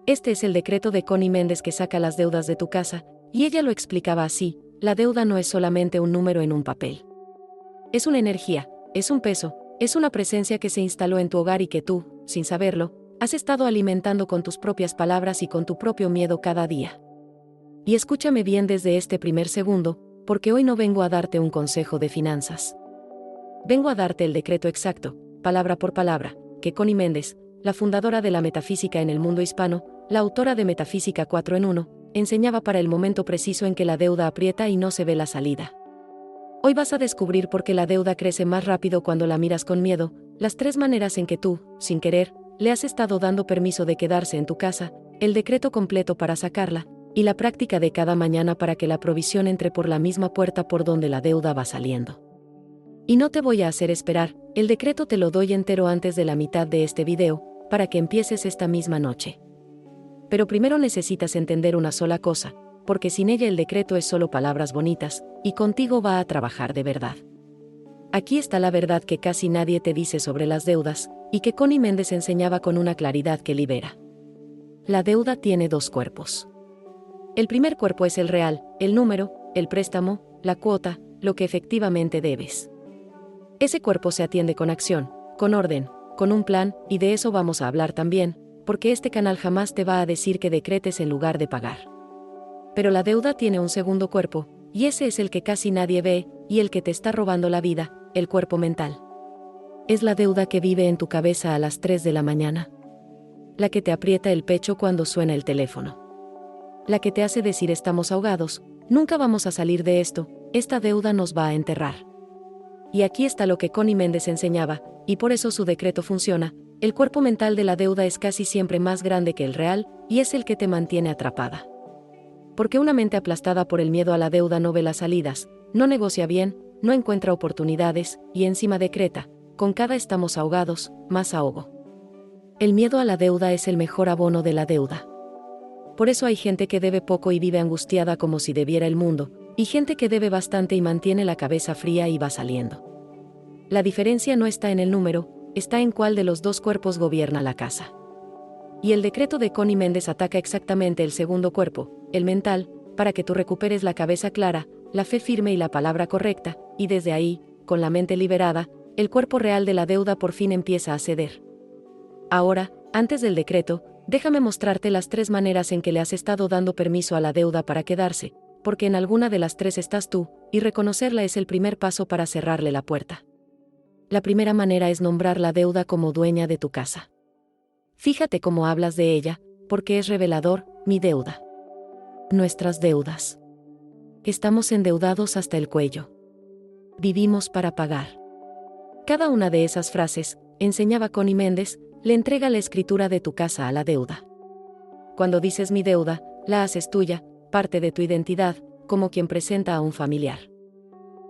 Este es el decreto de Connie Méndez que saca las deudas de tu casa, y ella lo explicaba así: la deuda no es solamente un número en un papel. Es una energía, es un peso, es una presencia que se instaló en tu hogar y que tú, sin saberlo, has estado alimentando con tus propias palabras y con tu propio miedo cada día. Y escúchame bien desde este primer segundo, porque hoy no vengo a darte un consejo de finanzas. Vengo a darte el decreto exacto, palabra por palabra, que Connie Méndez, la fundadora de la metafísica en el mundo hispano, la autora de Metafísica 4 en 1, enseñaba para el momento preciso en que la deuda aprieta y no se ve la salida. Hoy vas a descubrir por qué la deuda crece más rápido cuando la miras con miedo, las 3 maneras en que tú, sin querer, le has estado dando permiso de quedarse en tu casa, el decreto completo para sacarla, y la práctica de cada mañana para que la provisión entre por la misma puerta por donde la deuda va saliendo. Y no te voy a hacer esperar, el decreto te lo doy entero antes de la mitad de este video, para que empieces esta misma noche. Pero primero necesitas entender una sola cosa, porque sin ella el decreto es solo palabras bonitas, y contigo va a trabajar de verdad. Aquí está la verdad que casi nadie te dice sobre las deudas, y que Connie Méndez enseñaba con una claridad que libera. La deuda tiene 2 cuerpos. El primer cuerpo es el real, el número, el préstamo, la cuota, lo que efectivamente debes. Ese cuerpo se atiende con acción, con orden, con un plan, y de eso vamos a hablar también, porque este canal jamás te va a decir que decretes en lugar de pagar. Pero la deuda tiene un segundo cuerpo, y ese es el que casi nadie ve, y el que te está robando la vida, el cuerpo mental. Es la deuda que vive en tu cabeza a las 3 de la mañana. La que te aprieta el pecho cuando suena el teléfono. La que te hace decir: estamos ahogados, nunca vamos a salir de esto, esta deuda nos va a enterrar. Y aquí está lo que Connie Méndez enseñaba, y por eso su decreto funciona. El cuerpo mental de la deuda es casi siempre más grande que el real, y es el que te mantiene atrapada. Porque una mente aplastada por el miedo a la deuda no ve las salidas, no negocia bien, no encuentra oportunidades, y encima decreta: con cada estamos ahogados, más ahogo. El miedo a la deuda es el mejor abono de la deuda. Por eso hay gente que debe poco y vive angustiada como si debiera el mundo, y gente que debe bastante y mantiene la cabeza fría y va saliendo. La diferencia no está en el número, está en cuál de los 2 cuerpos gobierna la casa. Y el decreto de Connie Méndez ataca exactamente el segundo cuerpo, el mental, para que tú recuperes la cabeza clara, la fe firme y la palabra correcta, y desde ahí, con la mente liberada, el cuerpo real de la deuda por fin empieza a ceder. Ahora, antes del decreto, déjame mostrarte las 3 maneras en que le has estado dando permiso a la deuda para quedarse, porque en alguna de las 3 estás tú, y reconocerla es el primer paso para cerrarle la puerta. La primera manera es nombrar la deuda como dueña de tu casa. Fíjate cómo hablas de ella, porque es revelador: mi deuda. Nuestras deudas. Estamos endeudados hasta el cuello. Vivimos para pagar. Cada una de esas frases, enseñaba Connie Méndez, le entrega la escritura de tu casa a la deuda. Cuando dices mi deuda, la haces tuya, parte de tu identidad, como quien presenta a un familiar.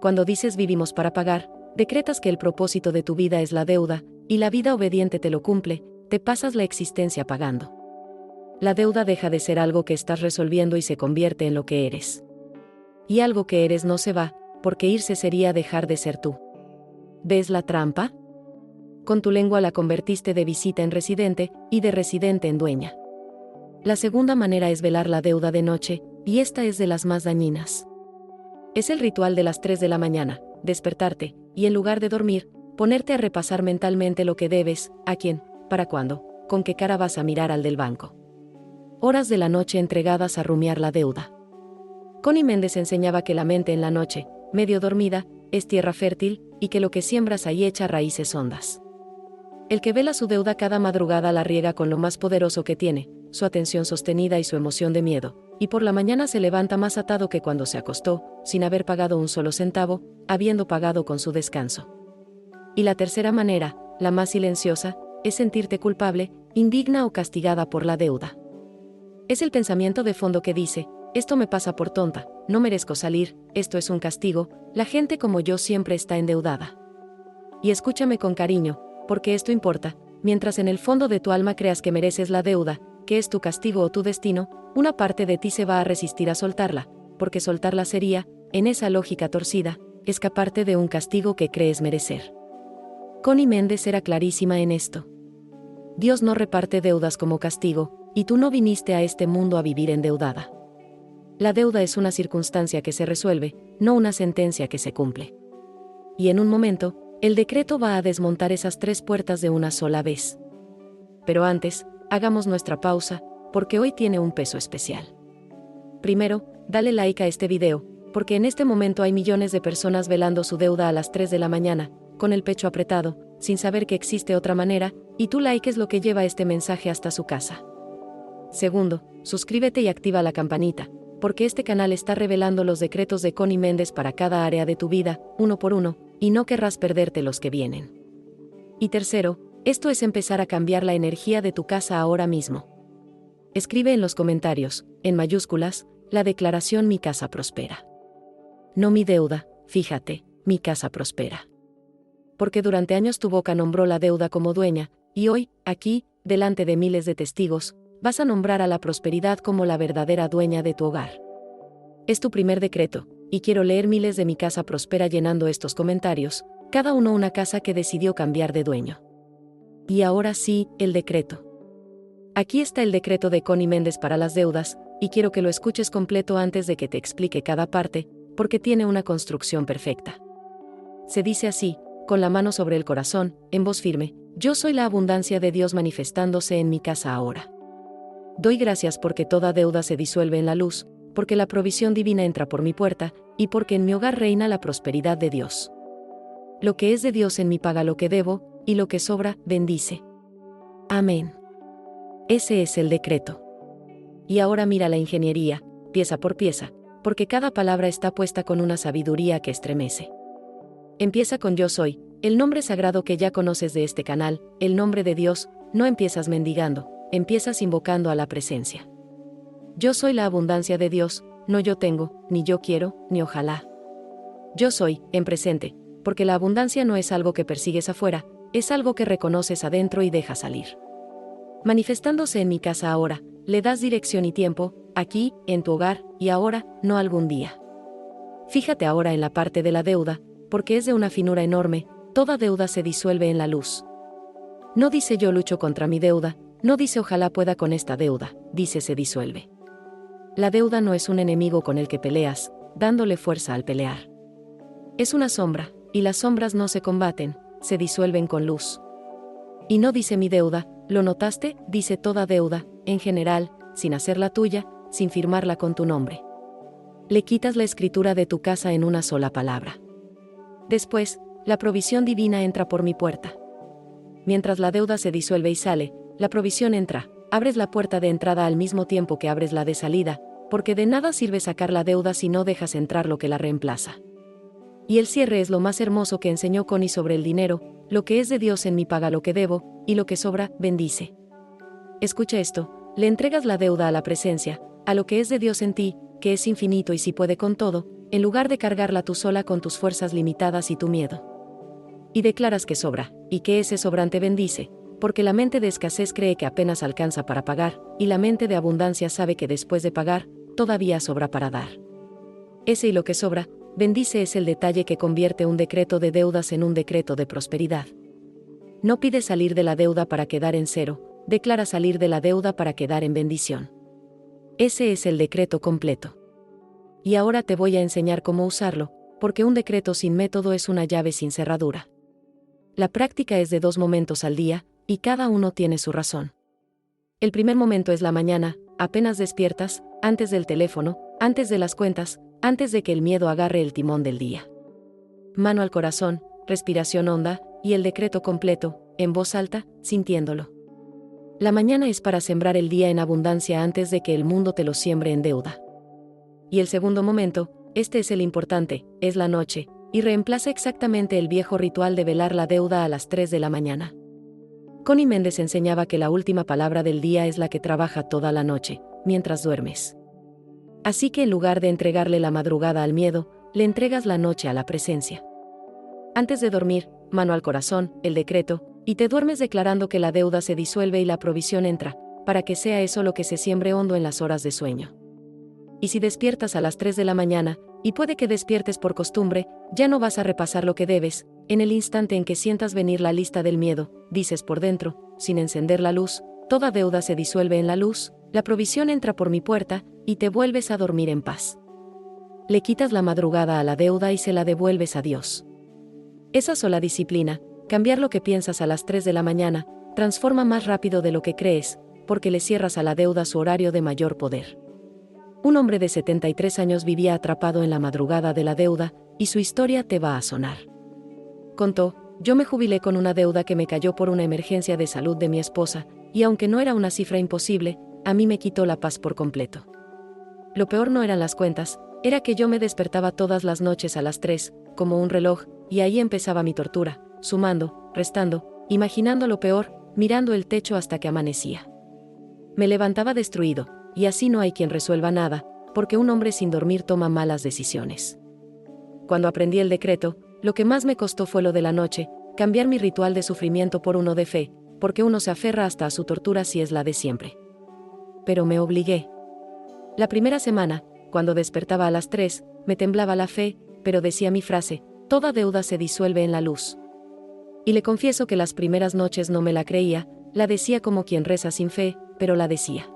Cuando dices vivimos para pagar, decretas que el propósito de tu vida es la deuda, y la vida obediente te lo cumple, te pasas la existencia pagando. La deuda deja de ser algo que estás resolviendo y se convierte en lo que eres. Y algo que eres no se va, porque irse sería dejar de ser tú. ¿Ves la trampa? Con tu lengua la convertiste de visita en residente, y de residente en dueña. La segunda manera es velar la deuda de noche, y esta es de las más dañinas. Es el ritual de las 3 de la mañana, despertarte, y en lugar de dormir, ponerte a repasar mentalmente lo que debes, a quién, para cuándo, con qué cara vas a mirar al del banco. Horas de la noche entregadas a rumiar la deuda. Connie Méndez enseñaba que la mente en la noche, medio dormida, es tierra fértil, y que lo que siembras ahí echa raíces hondas. El que vela su deuda cada madrugada la riega con lo más poderoso que tiene, su atención sostenida y su emoción de miedo, y por la mañana se levanta más atado que cuando se acostó, sin haber pagado un solo centavo, habiendo pagado con su descanso. Y la tercera manera, la más silenciosa, es sentirte culpable, indigna o castigada por la deuda. Es el pensamiento de fondo que dice: esto me pasa por tonta, no merezco salir, esto es un castigo, la gente como yo siempre está endeudada. Y escúchame con cariño, porque esto importa, mientras en el fondo de tu alma creas que mereces la deuda, que es tu castigo o tu destino, una parte de ti se va a resistir a soltarla, porque soltarla sería, en esa lógica torcida, escaparte de un castigo que crees merecer. Connie Méndez era clarísima en esto. Dios no reparte deudas como castigo, y tú no viniste a este mundo a vivir endeudada. La deuda es una circunstancia que se resuelve, no una sentencia que se cumple. Y en un momento, el decreto va a desmontar esas 3 puertas de una sola vez. Pero antes, hagamos nuestra pausa, porque hoy tiene un peso especial. Primero, dale like a este video, porque en este momento hay millones de personas velando su deuda a las 3 de la mañana, con el pecho apretado, sin saber que existe otra manera, y tu like es lo que lleva este mensaje hasta su casa. Segundo, suscríbete y activa la campanita, porque este canal está revelando los decretos de Connie Méndez para cada área de tu vida, uno por uno, y no querrás perderte los que vienen. Y tercero, esto es empezar a cambiar la energía de tu casa ahora mismo. Escribe en los comentarios, en mayúsculas, la declaración Mi casa prospera. No mi deuda, fíjate, mi casa prospera. Porque durante años tu boca nombró la deuda como dueña, y hoy, aquí, delante de miles de testigos, vas a nombrar a la prosperidad como la verdadera dueña de tu hogar. Es tu primer decreto, y quiero leer miles de Mi casa prospera llenando estos comentarios, cada uno una casa que decidió cambiar de dueño. Y ahora sí, el decreto. Aquí está el decreto de Connie Méndez para las deudas, y quiero que lo escuches completo antes de que te explique cada parte, porque tiene una construcción perfecta. Se dice así, con la mano sobre el corazón, en voz firme: yo soy la abundancia de Dios manifestándose en mi casa ahora. Doy gracias porque toda deuda se disuelve en la luz, porque la provisión divina entra por mi puerta, y porque en mi hogar reina la prosperidad de Dios. Lo que es de Dios en mí paga lo que debo, y lo que sobra, bendice. Amén. Ese es el decreto. Y ahora mira la ingeniería, pieza por pieza, porque cada palabra está puesta con una sabiduría que estremece. Empieza con Yo soy, el nombre sagrado que ya conoces de este canal, el nombre de Dios. No empiezas mendigando, empiezas invocando a la presencia. Yo soy la abundancia de Dios, no yo tengo, ni yo quiero, ni ojalá. Yo soy, en presente, porque la abundancia no es algo que persigues afuera, es algo que reconoces adentro y dejas salir. Manifestándose en mi casa ahora, le das dirección y tiempo, aquí, en tu hogar, y ahora, no algún día. Fíjate ahora en la parte de la deuda, porque es de una finura enorme, toda deuda se disuelve en la luz. No dice yo lucho contra mi deuda, no dice ojalá pueda con esta deuda, dice se disuelve. La deuda no es un enemigo con el que peleas, dándole fuerza al pelear. Es una sombra, y las sombras no se combaten, se disuelven con luz. Y no dice mi deuda, ¿lo notaste? Dice toda deuda, en general, sin hacerla tuya, sin firmarla con tu nombre. Le quitas la escritura de tu casa en una sola palabra. Después, la provisión divina entra por mi puerta. Mientras la deuda se disuelve y sale, la provisión entra. Abres la puerta de entrada al mismo tiempo que abres la de salida, porque de nada sirve sacar la deuda si no dejas entrar lo que la reemplaza. Y el cierre es lo más hermoso que enseñó Connie sobre el dinero: lo que es de Dios en mí paga lo que debo, y lo que sobra, bendice. Escucha esto, le entregas la deuda a la presencia, a lo que es de Dios en ti, que es infinito y si puede con todo, en lugar de cargarla tú sola con tus fuerzas limitadas y tu miedo. Y declaras que sobra, y que ese sobrante bendice, porque la mente de escasez cree que apenas alcanza para pagar, y la mente de abundancia sabe que después de pagar, todavía sobra para dar. Ese y lo que sobra, bendice es el detalle que convierte un decreto de deudas en un decreto de prosperidad. No pides salir de la deuda para quedar en cero, declara salir de la deuda para quedar en bendición. Ese es el decreto completo. Y ahora te voy a enseñar cómo usarlo, porque un decreto sin método es una llave sin cerradura. La práctica es de 2 momentos al día, y cada uno tiene su razón. El primer momento es la mañana, apenas despiertas, antes del teléfono, antes de las cuentas, antes de que el miedo agarre el timón del día. Mano al corazón, respiración honda, y el decreto completo, en voz alta, sintiéndolo. La mañana es para sembrar el día en abundancia antes de que el mundo te lo siembre en deuda. Y el segundo momento, este es el importante, es la noche, y reemplaza exactamente el viejo ritual de velar la deuda a las 3 de la mañana. Connie Méndez enseñaba que la última palabra del día es la que trabaja toda la noche, mientras duermes. Así que en lugar de entregarle la madrugada al miedo, le entregas la noche a la presencia. Antes de dormir, mano al corazón, el decreto, y te duermes declarando que la deuda se disuelve y la provisión entra, para que sea eso lo que se siembre hondo en las horas de sueño. Y si despiertas a las 3 de la mañana, y puede que despiertes por costumbre, ya no vas a repasar lo que debes. En el instante en que sientas venir la lista del miedo, dices por dentro, sin encender la luz: toda deuda se disuelve en la luz, la provisión entra por mi puerta, y te vuelves a dormir en paz. Le quitas la madrugada a la deuda y se la devuelves a Dios. Esa sola disciplina, cambiar lo que piensas a las 3 de la mañana, transforma más rápido de lo que crees, porque le cierras a la deuda su horario de mayor poder. Un hombre de 73 años vivía atrapado en la madrugada de la deuda, y su historia te va a sonar. Contó: yo me jubilé con una deuda que me cayó por una emergencia de salud de mi esposa, y aunque no era una cifra imposible, a mí me quitó la paz por completo. Lo peor no eran las cuentas, era que yo me despertaba todas las noches a las 3, como un reloj, y ahí empezaba mi tortura, sumando, restando, imaginando lo peor, mirando el techo hasta que amanecía. Me levantaba destruido, y así no hay quien resuelva nada, porque un hombre sin dormir toma malas decisiones. Cuando aprendí el decreto, lo que más me costó fue lo de la noche, cambiar mi ritual de sufrimiento por uno de fe, porque uno se aferra hasta a su tortura si es la de siempre. Pero me obligué. La primera semana, cuando despertaba a las 3, me temblaba la fe, pero decía mi frase: toda deuda se disuelve en la luz. Y le confieso que las primeras noches no me la creía, la decía como quien reza sin fe, pero la decía.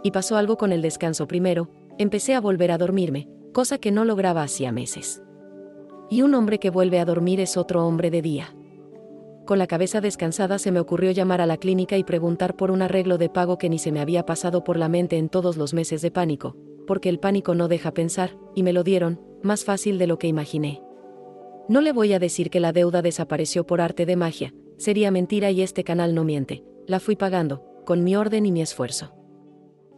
Y pasó algo con el descanso primero, empecé a volver a dormirme, cosa que no lograba hacía meses. Y un hombre que vuelve a dormir es otro hombre de día. Con la cabeza descansada se me ocurrió llamar a la clínica y preguntar por un arreglo de pago que ni se me había pasado por la mente en todos los meses de pánico, porque el pánico no deja pensar, y me lo dieron, más fácil de lo que imaginé. No le voy a decir que la deuda desapareció por arte de magia, sería mentira y este canal no miente, la fui pagando, con mi orden y mi esfuerzo.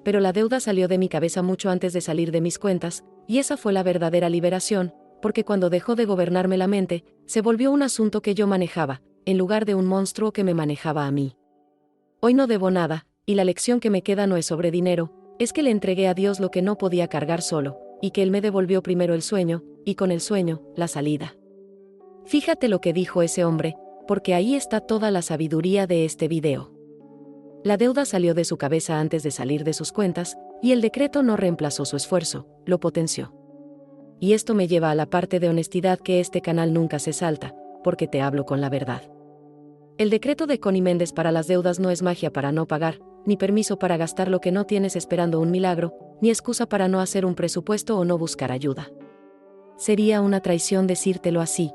Pero la deuda salió de mi cabeza mucho antes de salir de mis cuentas, y esa fue la verdadera liberación, porque cuando dejó de gobernarme la mente, se volvió un asunto que yo manejaba, en lugar de un monstruo que me manejaba a mí. Hoy no debo nada, y la lección que me queda no es sobre dinero, es que le entregué a Dios lo que no podía cargar solo, y que Él me devolvió primero el sueño, y con el sueño, la salida. Fíjate lo que dijo ese hombre, porque ahí está toda la sabiduría de este video. La deuda salió de su cabeza antes de salir de sus cuentas, y el decreto no reemplazó su esfuerzo, lo potenció. Y esto me lleva a la parte de honestidad que este canal nunca se salta, porque te hablo con la verdad. El decreto de Connie Méndez para las deudas no es magia para no pagar, ni permiso para gastar lo que no tienes esperando un milagro, ni excusa para no hacer un presupuesto o no buscar ayuda. Sería una traición decírtelo así.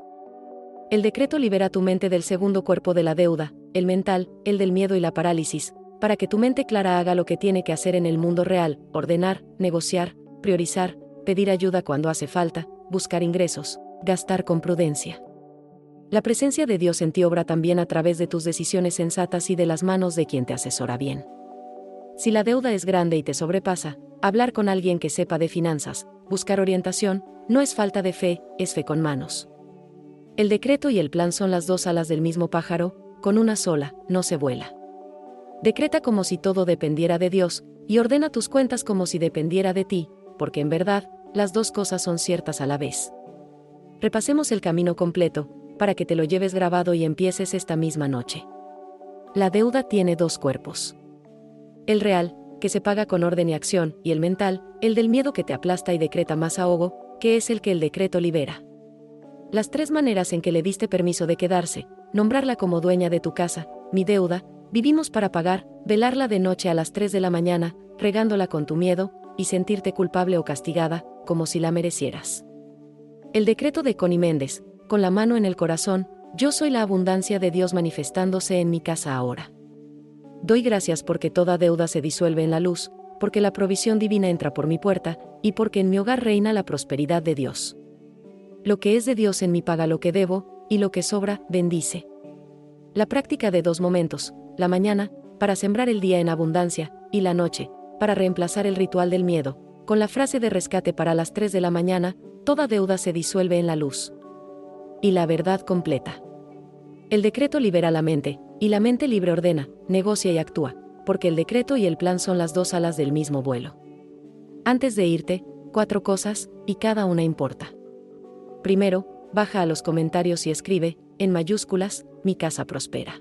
El decreto libera tu mente del segundo cuerpo de la deuda, el mental, el del miedo y la parálisis, para que tu mente clara haga lo que tiene que hacer en el mundo real: ordenar, negociar, priorizar, pedir ayuda cuando hace falta, buscar ingresos, gastar con prudencia. La presencia de Dios en ti obra también a través de tus decisiones sensatas y de las manos de quien te asesora bien. Si la deuda es grande y te sobrepasa, hablar con alguien que sepa de finanzas, buscar orientación, no es falta de fe, es fe con manos. El decreto y el plan son las dos alas del mismo pájaro, con una sola, no se vuela. Decreta como si todo dependiera de Dios, y ordena tus cuentas como si dependiera de ti, porque en verdad, las dos cosas son ciertas a la vez. Repasemos el camino completo, para que te lo lleves grabado y empieces esta misma noche. La deuda tiene dos cuerpos. El real, que se paga con orden y acción, y el mental, el del miedo que te aplasta y decreta más ahogo, que es el que el decreto libera. Las tres maneras en que le diste permiso de quedarse: nombrarla como dueña de tu casa, mi deuda, vivimos para pagar, velarla de noche a las 3 de la mañana, regándola con tu miedo, y sentirte culpable o castigada, como si la merecieras. El decreto de Connie Méndez, con la mano en el corazón: yo soy la abundancia de Dios manifestándose en mi casa ahora. Doy gracias porque toda deuda se disuelve en la luz, porque la provisión divina entra por mi puerta, y porque en mi hogar reina la prosperidad de Dios. Lo que es de Dios en mí paga lo que debo, y lo que sobra, bendice. La práctica de 2 momentos: la mañana, para sembrar el día en abundancia, y la noche, para reemplazar el ritual del miedo, con la frase de rescate para las 3 de la mañana: toda deuda se disuelve en la luz. Y la verdad completa. El decreto libera la mente, y la mente libre ordena, negocia y actúa, porque el decreto y el plan son las dos alas del mismo vuelo. Antes de irte, 4 cosas, y cada una importa. Primero, baja a los comentarios y escribe, en mayúsculas: mi casa prospera.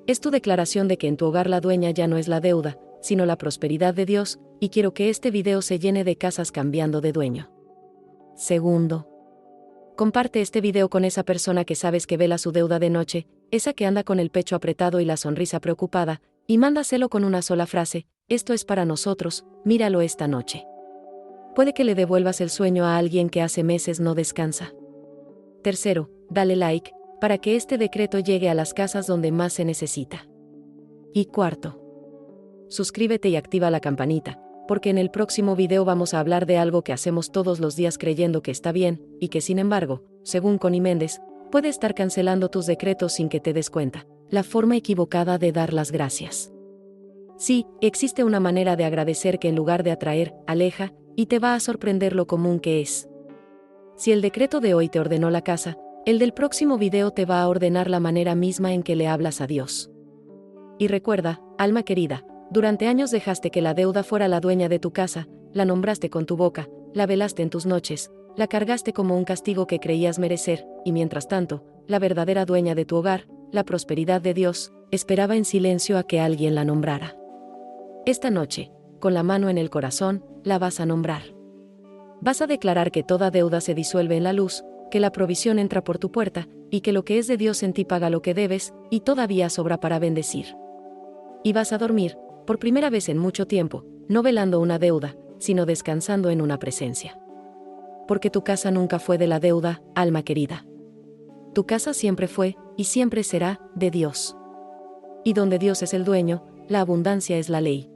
Es tu declaración de que en tu hogar la dueña ya no es la deuda, sino la prosperidad de Dios, y quiero que este video se llene de casas cambiando de dueño. Segundo, comparte este video con esa persona que sabes que vela su deuda de noche, esa que anda con el pecho apretado y la sonrisa preocupada, Y mándaselo con una sola frase: esto es para nosotros, míralo esta noche. Puede que le devuelvas el sueño a alguien que hace meses no descansa. Tercero, dale like, para que este decreto llegue a las casas donde más se necesita. Y cuarto, suscríbete y activa la campanita, porque en el próximo video vamos a hablar de algo que hacemos todos los días creyendo que está bien, y que sin embargo, según Connie Méndez, puede estar cancelando tus decretos sin que te des cuenta: la forma equivocada de dar las gracias. Sí, existe una manera de agradecer que en lugar de atraer, aleja, y te va a sorprender lo común que es. Si el decreto de hoy te ordenó la casa, el del próximo video te va a ordenar la manera misma en que le hablas a Dios. Y recuerda, alma querida, durante años dejaste que la deuda fuera la dueña de tu casa, la nombraste con tu boca, la velaste en tus noches, la cargaste como un castigo que creías merecer, y mientras tanto, la verdadera dueña de tu hogar, la prosperidad de Dios, esperaba en silencio a que alguien la nombrara. Esta noche, con la mano en el corazón, la vas a nombrar. Vas a declarar que toda deuda se disuelve en la luz, que la provisión entra por tu puerta, y que lo que es de Dios en ti paga lo que debes, y todavía sobra para bendecir. Y vas a dormir, por primera vez en mucho tiempo, no velando una deuda, sino descansando en una presencia. Porque tu casa nunca fue de la deuda, alma querida. Tu casa siempre fue, y siempre será, de Dios. Y donde Dios es el dueño, la abundancia es la ley.